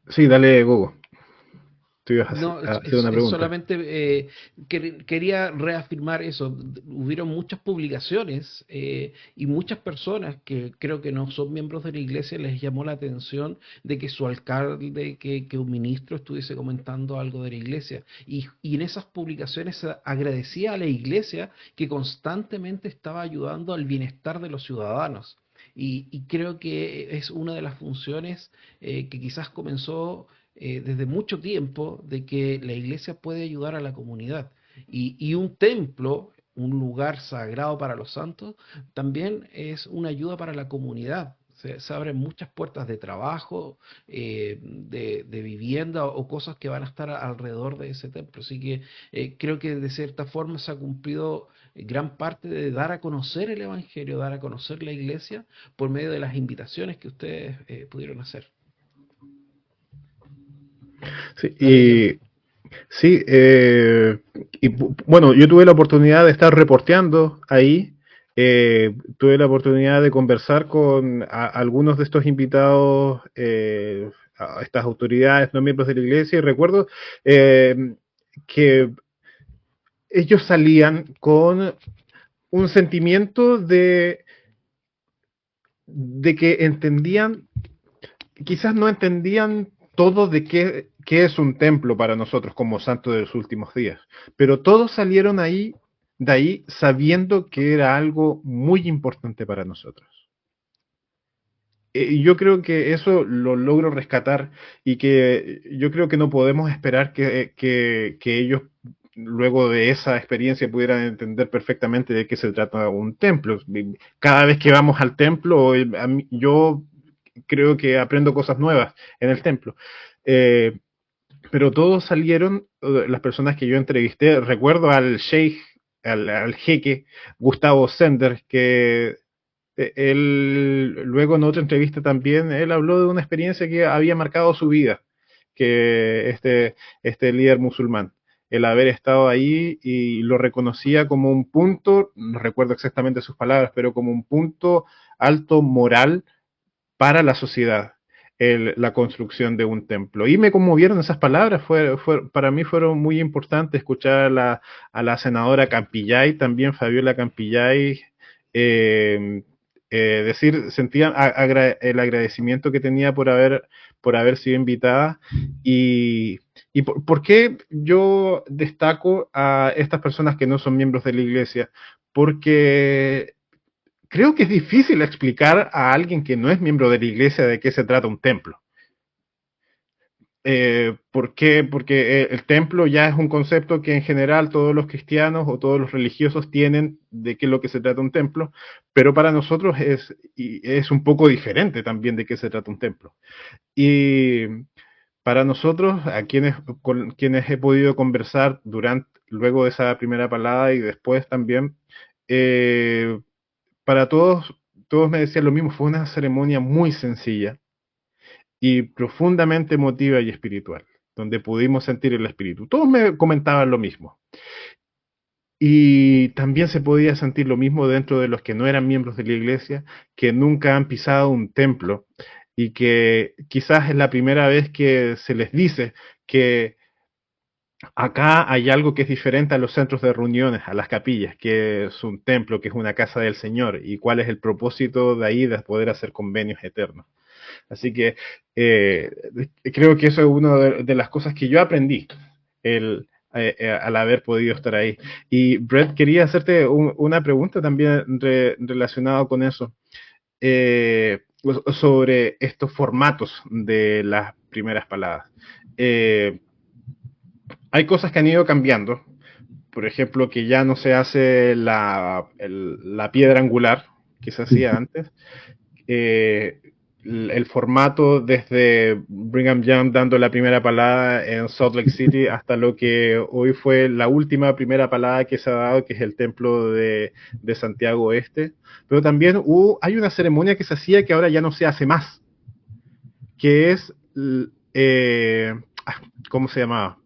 Sí, dale, Gogo. Tú ibas No, a hacer una pregunta. solamente quería reafirmar eso. Hubieron muchas publicaciones y muchas personas que creo que no son miembros de la iglesia les llamó la atención de que su alcalde, que un ministro estuviese comentando algo de la iglesia. Y en esas publicaciones se agradecía a la iglesia que constantemente estaba ayudando al bienestar de los ciudadanos. Y creo que es una de las funciones que quizás comenzó desde mucho tiempo de que la iglesia puede ayudar a la comunidad. Y un templo, un lugar sagrado para los santos, también es una ayuda para la comunidad. Se abren muchas puertas de trabajo, de vivienda o cosas que van a estar alrededor de ese templo. Así que creo que de cierta forma se ha cumplido gran parte de dar a conocer el Evangelio, dar a conocer la iglesia por medio de las invitaciones que ustedes pudieron hacer. Sí, sí, bueno, yo tuve la oportunidad de estar reporteando ahí, tuve la oportunidad de conversar con algunos de estos invitados, a estas autoridades, no miembros de la iglesia, y recuerdo que ellos salían con un sentimiento de que entendían, quizás no entendían todo de qué es un templo para nosotros como santos de los últimos días, pero todos salieron de ahí sabiendo que era algo muy importante para nosotros. Yo creo que eso lo logro rescatar y que yo creo que no podemos esperar que ellos luego de esa experiencia pudieran entender perfectamente de qué se trata un templo. Cada vez que vamos al templo, yo creo que aprendo cosas nuevas en el templo. Eh, pero todos salieron, las personas que yo entrevisté, recuerdo al sheikh, al jeque Gustavo Sender, que él luego en otra entrevista también, él habló de una experiencia que había marcado su vida, que este líder musulmán, el haber estado ahí y lo reconocía como un punto, no recuerdo exactamente sus palabras, pero como un punto alto moral para la sociedad, la construcción de un templo. Y me conmovieron esas palabras, para mí fueron muy importantes escuchar a la senadora Campillay, también Fabiola Campillay, sentían el agradecimiento que tenía por haber sido invitada. ¿Y por qué yo destaco a estas personas que no son miembros de la iglesia? Porque creo que es difícil explicar a alguien que no es miembro de la iglesia de qué se trata un templo. ¿Por qué? Porque el templo ya es un concepto que en general todos los cristianos o todos los religiosos tienen de qué es lo que se trata un templo, pero para nosotros es un poco diferente también de qué se trata un templo. Y para nosotros, con quienes he podido conversar luego de esa primera palabra y después también, para todos me decían lo mismo, fue una ceremonia muy sencilla y profundamente emotiva y espiritual, donde pudimos sentir el espíritu. Todos me comentaban lo mismo. Y también se podía sentir lo mismo dentro de los que no eran miembros de la iglesia, que nunca han pisado un templo y que quizás es la primera vez que se les dice que acá hay algo que es diferente a los centros de reuniones, a las capillas, que es un templo, que es una casa del Señor, y cuál es el propósito de ahí de poder hacer convenios eternos. Así que eh, creo que eso es una de las cosas que yo aprendí al haber podido estar ahí. Y Brett, quería hacerte una pregunta también relacionada con eso, sobre estos formatos de las primeras palabras. Eh, Hay cosas que han ido cambiando, por ejemplo, que ya no se hace la piedra angular que se hacía antes. Eh, el formato desde Brigham Young dando la primera palabra en Salt Lake City hasta lo que hoy fue la última primera palabra que se ha dado, que es el templo de Santiago Este. Pero también hay una ceremonia que se hacía que ahora ya no se hace más, que es, eh, ¿cómo se llamaba?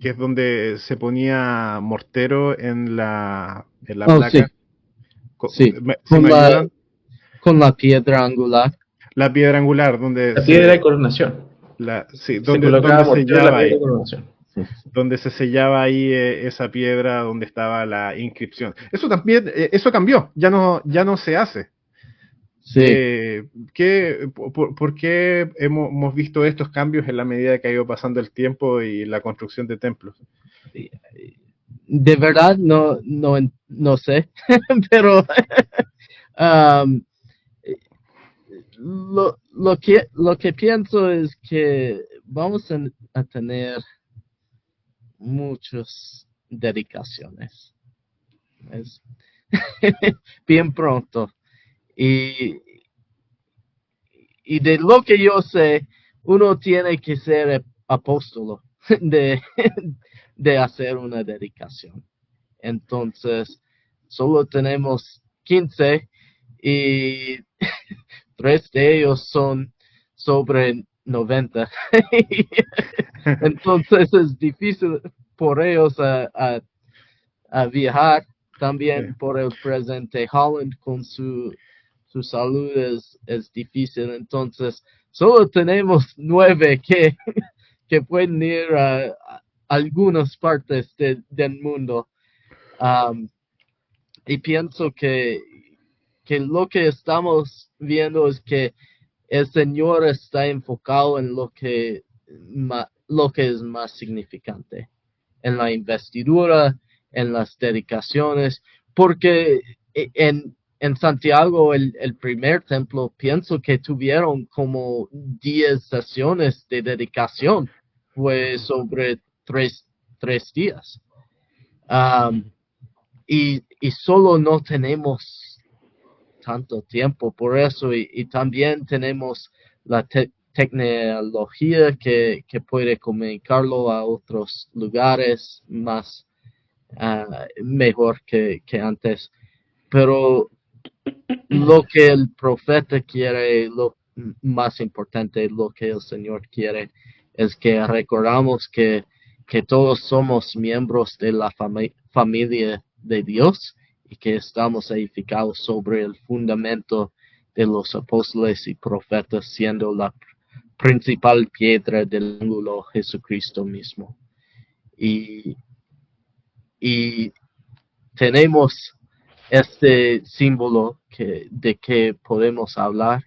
Que es donde se ponía mortero en la Oh, sí, placa. sí, ¿Sí me ayudan? con la piedra angular. La piedra angular, donde La piedra de coronación. sí, Se donde colocaba mortero en la sellaba piedra ahí, de coronación. donde se sellaba ahí esa piedra donde estaba la inscripción. Eso también, eso cambió, ya no se hace. Sí. ¿Por qué hemos visto estos cambios en la medida que ha ido pasando el tiempo y la construcción de templos? De verdad no sé, pero um, lo que pienso es que vamos a tener muchas dedicaciones. Es bien pronto. Y, y de lo que yo sé, uno tiene que ser apóstolo de, de hacer una dedicación. Entonces, solo tenemos 15 y 3 de ellos son sobre 90. Entonces es difícil por ellos a viajar. Sí. También por el presidente Holland con su salud es difícil. Entonces, solo tenemos 9 que pueden ir a algunas partes del mundo. Um, y pienso que lo que estamos viendo es que el Señor está enfocado en lo que es más significante, en la investidura, en las dedicaciones, porque en Santiago, el primer templo, pienso que tuvieron como 10 sesiones de dedicación, fue sobre tres días. Um, y solo no tenemos tanto tiempo por eso y también tenemos la tecnología que puede comunicarlo a otros lugares más mejor que antes, pero lo que el profeta quiere, lo más importante, lo que el Señor quiere, es que recordamos que todos somos miembros de la familia de Dios y que estamos edificados sobre el fundamento de los apóstoles y profetas, siendo la principal piedra del ángulo Jesucristo mismo. Y tenemos este símbolo de que podemos hablar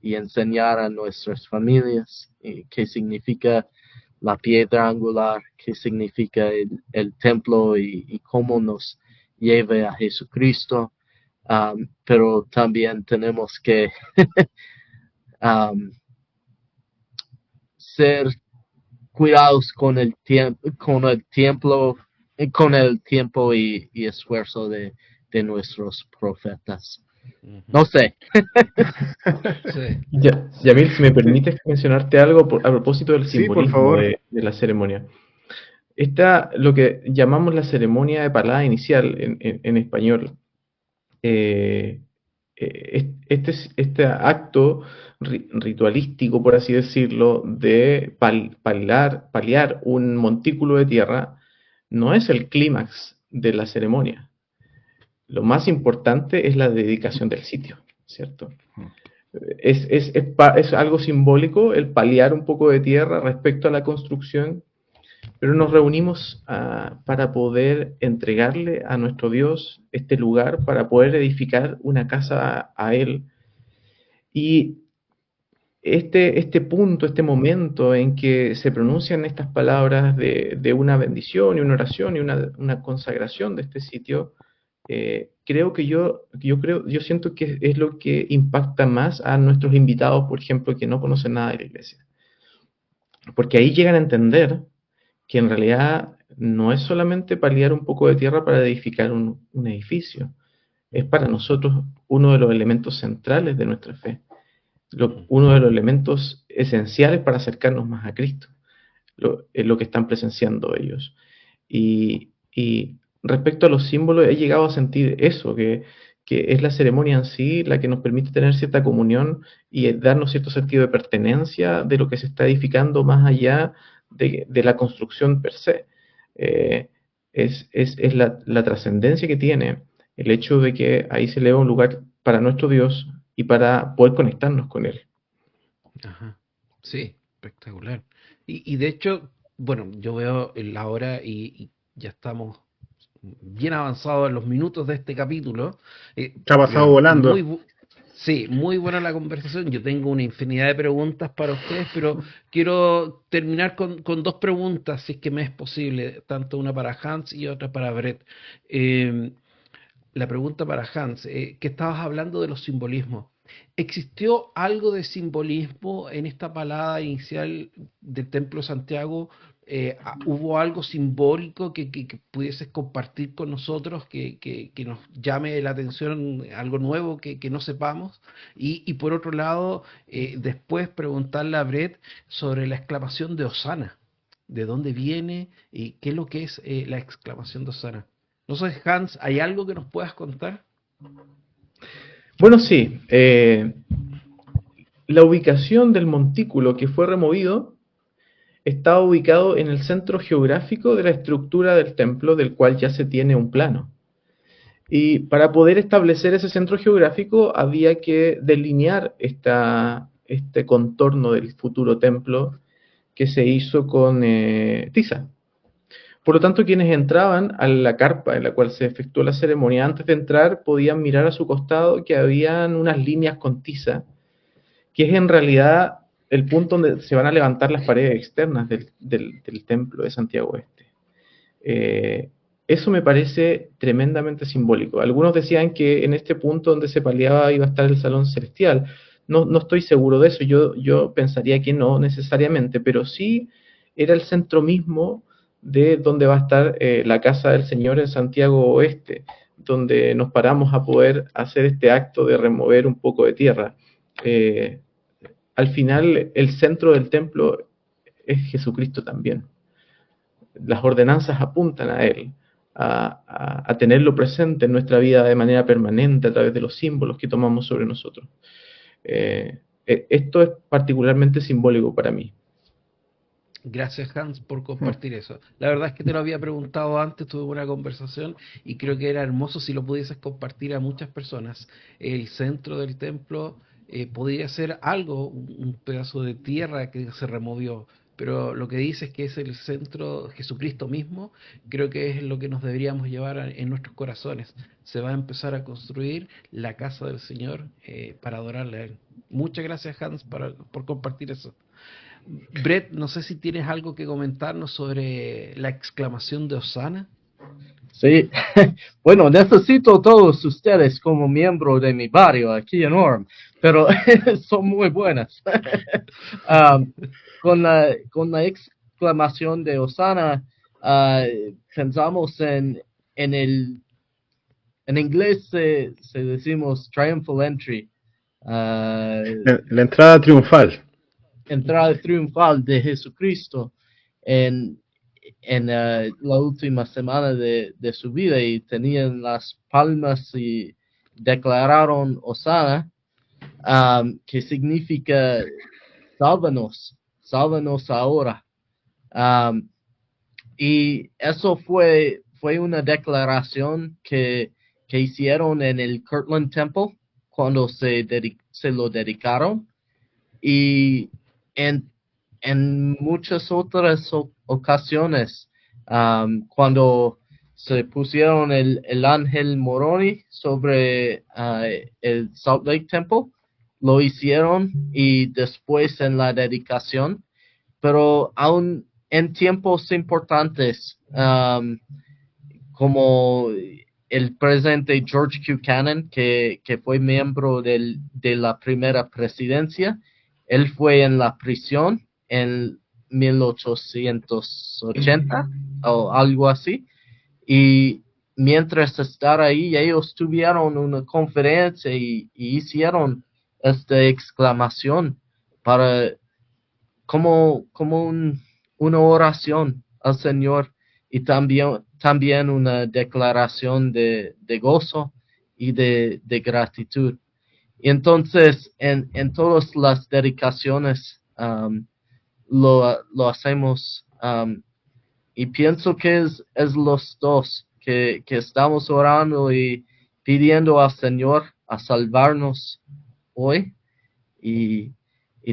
y enseñar a nuestras familias qué significa la piedra angular, qué significa el templo y cómo nos lleve a Jesucristo. Pero también tenemos que ser cuidados con el tiempo y esfuerzo de nuestros profetas. No sé. Sí. Yamil, si me permites mencionarte algo a propósito del Sí, por simbolismo favor. de la ceremonia. Esta, lo que llamamos la ceremonia de palabra inicial en español, este acto ritualístico, por así decirlo, de paliar un montículo de tierra, no es el clímax de la ceremonia. Lo más importante es la dedicación del sitio, ¿cierto? Es algo simbólico el paliar un poco de tierra respecto a la construcción, pero nos reunimos para poder entregarle a nuestro Dios este lugar, para poder edificar una casa a Él. Y este punto, este momento en que se pronuncian estas palabras de una bendición y una oración y una consagración de este sitio, creo que yo siento que es lo que impacta más a nuestros invitados, por ejemplo, que no conocen nada de la iglesia. Porque ahí llegan a entender que en realidad no es solamente paliar un poco de tierra para edificar un edificio, es para nosotros uno de los elementos centrales de nuestra fe, uno de los elementos esenciales para acercarnos más a Cristo, es lo que están presenciando ellos. Y respecto a los símbolos, he llegado a sentir eso, que es la ceremonia en sí la que nos permite tener cierta comunión y darnos cierto sentido de pertenencia de lo que se está edificando más allá de la construcción per se. Es la trascendencia que tiene el hecho de que ahí se eleva un lugar para nuestro Dios y para poder conectarnos con Él. Ajá. Sí, espectacular. Y de hecho, bueno, yo veo la hora y ya estamos bien avanzados en los minutos de este capítulo. Se ha pasado Pero volando. sí, muy buena la conversación. Yo tengo una infinidad de preguntas para ustedes, pero quiero terminar con dos preguntas, si es que me es posible, tanto una para Hans y otra para Brett. Eh, la pregunta para Hans, que estabas hablando de los simbolismos. ¿Existió algo de simbolismo en esta palabra inicial del Templo de Santiago? ¿Hubo algo simbólico que pudieses compartir con nosotros que nos llame la atención, algo nuevo que no sepamos? Y por otro lado, después preguntarle a Brett sobre la exclamación de Osana. ¿De dónde viene y qué es lo que es la exclamación de Osana? No sé, Hans, ¿hay algo que nos puedas contar? Bueno, sí, la ubicación del montículo que fue removido estaba ubicado en el centro geográfico de la estructura del templo, del cual ya se tiene un plano. Y para poder establecer ese centro geográfico había que delinear este contorno del futuro templo que se hizo con tiza. Por lo tanto, quienes entraban a la carpa en la cual se efectuó la ceremonia, antes de entrar podían mirar a su costado que habían unas líneas con tiza, que es en realidad el punto donde se van a levantar las paredes externas del templo de Santiago Este. Eso me parece tremendamente simbólico. Algunos decían que en este punto donde se paliaba iba a estar el salón celestial. No estoy seguro de eso, yo pensaría que no necesariamente, pero sí era el centro mismo de donde va a estar la casa del Señor en Santiago Oeste, donde nos paramos a poder hacer este acto de remover un poco de tierra. Al final, el centro del templo es Jesucristo también. Las ordenanzas apuntan a Él, a tenerlo presente en nuestra vida de manera permanente a través de los símbolos que tomamos sobre nosotros. Esto es particularmente simbólico para mí. Gracias, Hans, por compartir eso. La verdad es que te lo había preguntado antes, tuve una conversación y creo que era hermoso si lo pudieses compartir a muchas personas. El centro del templo podría ser algo, un pedazo de tierra que se removió, pero lo que dices que es el centro, Jesucristo mismo, creo que es lo que nos deberíamos llevar en nuestros corazones. Se va a empezar a construir la casa del Señor para adorarle a Él. Muchas gracias, Hans, por compartir eso. Brett, no sé si tienes algo que comentarnos sobre la exclamación de Osana. Sí, bueno, necesito todos ustedes como miembro de mi barrio aquí en Orem, pero son muy buenas. Con la exclamación de Osana, pensamos en inglés se decimos triumphal entry, La entrada triunfal. entrada triunfal de Jesucristo en la última semana de su vida, y tenían las palmas y declararon Osana, que significa sálvanos ahora. Y eso fue una declaración que hicieron en el Kirtland Temple cuando se lo dedicaron, y en en muchas otras ocasiones, cuando se pusieron el ángel Moroni sobre el Salt Lake Temple, lo hicieron y después en la dedicación, pero aún en tiempos importantes, como el presidente George Buchanan, que fue miembro de la primera presidencia, él fue en la prisión en 1880 o algo así, y mientras estar ahí, ellos tuvieron una conferencia y hicieron esta exclamación para como una oración al Señor y también una declaración de gozo y de gratitud. Y entonces, en todas las dedicaciones lo hacemos, y pienso que es los dos, que estamos orando y pidiendo al Señor a salvarnos hoy, y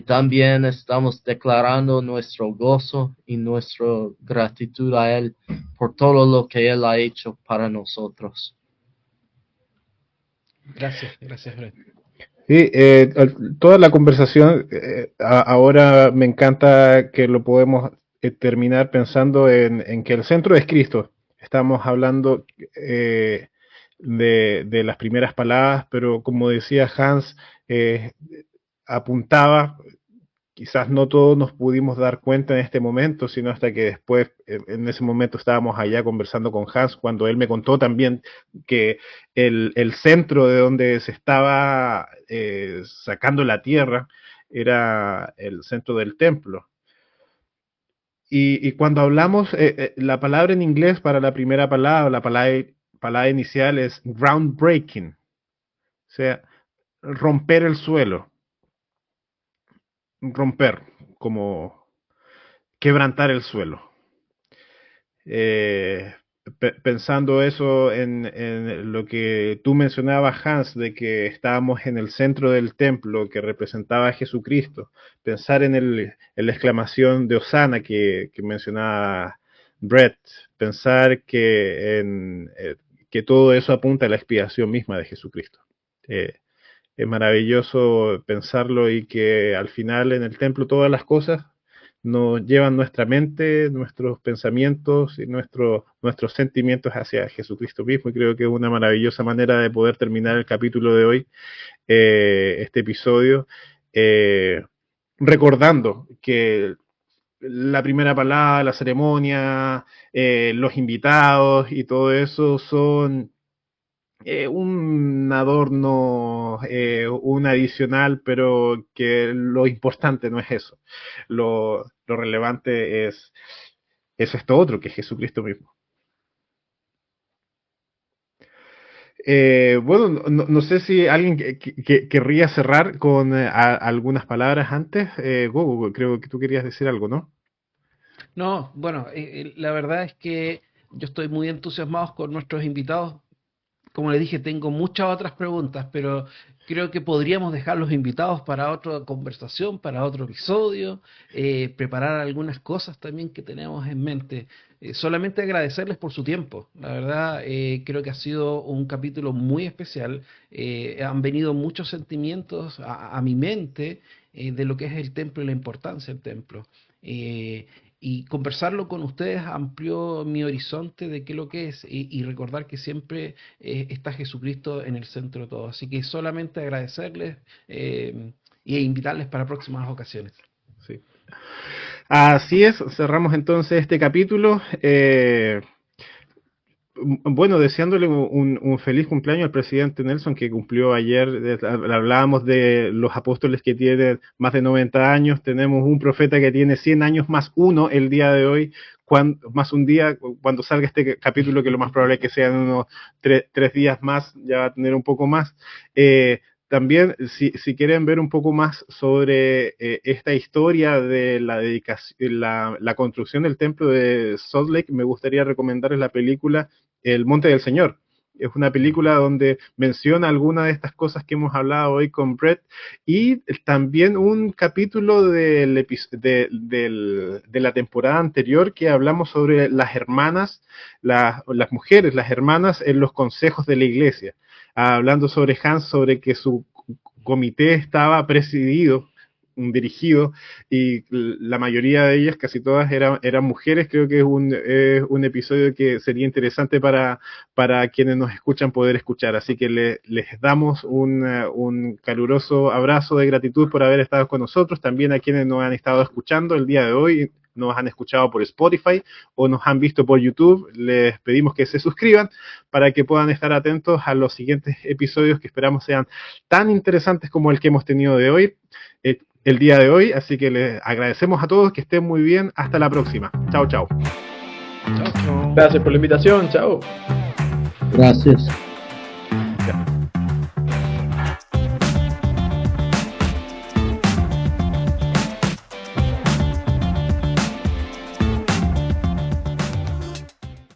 también estamos declarando nuestro gozo y nuestra gratitud a Él por todo lo que Él ha hecho para nosotros. Gracias, Fred. Sí, toda la conversación, ahora me encanta que lo podemos terminar pensando en que el centro es Cristo. Estamos hablando de las primeras palabras, pero como decía Hans, apuntaba, quizás no todos nos pudimos dar cuenta en este momento, sino hasta que después, en ese momento estábamos allá conversando con Hans, cuando él me contó también que el centro de donde se estaba sacando la tierra era el centro del templo. Y cuando hablamos, la palabra en inglés para la primera palabra, palabra inicial es groundbreaking, o sea, romper el suelo, romper, como quebrantar el suelo. Pensando eso en lo que tú mencionabas, Hans, de que estábamos en el centro del templo que representaba a Jesucristo, pensar en la exclamación de Osana que mencionaba Brett, pensar que todo eso apunta a la expiación misma de Jesucristo. Es maravilloso pensarlo y que al final en el templo todas las cosas nos llevan nuestra mente, nuestros pensamientos y nuestros sentimientos hacia Jesucristo mismo. Y creo que es una maravillosa manera de poder terminar el capítulo de hoy, este episodio, recordando que la primera palabra, la ceremonia, los invitados y todo eso son un adorno, un adicional, pero que lo importante no es eso. Lo relevante es esto otro, que es Jesucristo mismo. Bueno, no sé si alguien querría cerrar con algunas palabras antes. Gogo, creo que tú querías decir algo, ¿no? No, bueno, la verdad es que yo estoy muy entusiasmado con nuestros invitados. Como le dije, tengo muchas otras preguntas, pero creo que podríamos dejar los invitados para otra conversación, para otro episodio, preparar algunas cosas también que tenemos en mente. Solamente agradecerles por su tiempo. La verdad, creo que ha sido un capítulo muy especial. Han venido muchos sentimientos a mi mente de lo que es el templo y la importancia del templo. Eh, y conversarlo con ustedes amplió mi horizonte de qué es lo que es y recordar que siempre está Jesucristo en el centro de todo. Así que solamente agradecerles y invitarles para próximas ocasiones. Sí. Así es, cerramos entonces este capítulo. Bueno, deseándole un feliz cumpleaños al presidente Nelson, que cumplió ayer. Hablábamos de los apóstoles que tienen más de 90 años. Tenemos un profeta que tiene 100 años más uno el día de hoy, más un día, cuando salga este capítulo, que lo más probable es que sean unos 3 días más, ya va a tener un poco más. También, si quieren ver un poco más sobre esta historia de la dedicación, la construcción del templo de Salt Lake, me gustaría recomendarles la película El Monte del Señor, Es una película donde menciona algunas de estas cosas que hemos hablado hoy con Brett, y también un capítulo de la temporada anterior que hablamos sobre las hermanas, las mujeres, las hermanas en los consejos de la iglesia, hablando sobre Hans, sobre que su comité estaba dirigido, y la mayoría de ellas, casi todas, eran mujeres. Creo que es un episodio que sería interesante para quienes nos escuchan poder escuchar. Así que les damos un caluroso abrazo de gratitud por haber estado con nosotros. También a quienes nos han estado escuchando el día de hoy, nos han escuchado por Spotify o nos han visto por YouTube, les pedimos que se suscriban para que puedan estar atentos a los siguientes episodios, que esperamos sean tan interesantes como el que hemos tenido el día de hoy. Así que les agradecemos a todos, que estén muy bien, hasta la próxima. Chao, chao. Chao, chao. Gracias por la invitación, chao. Gracias.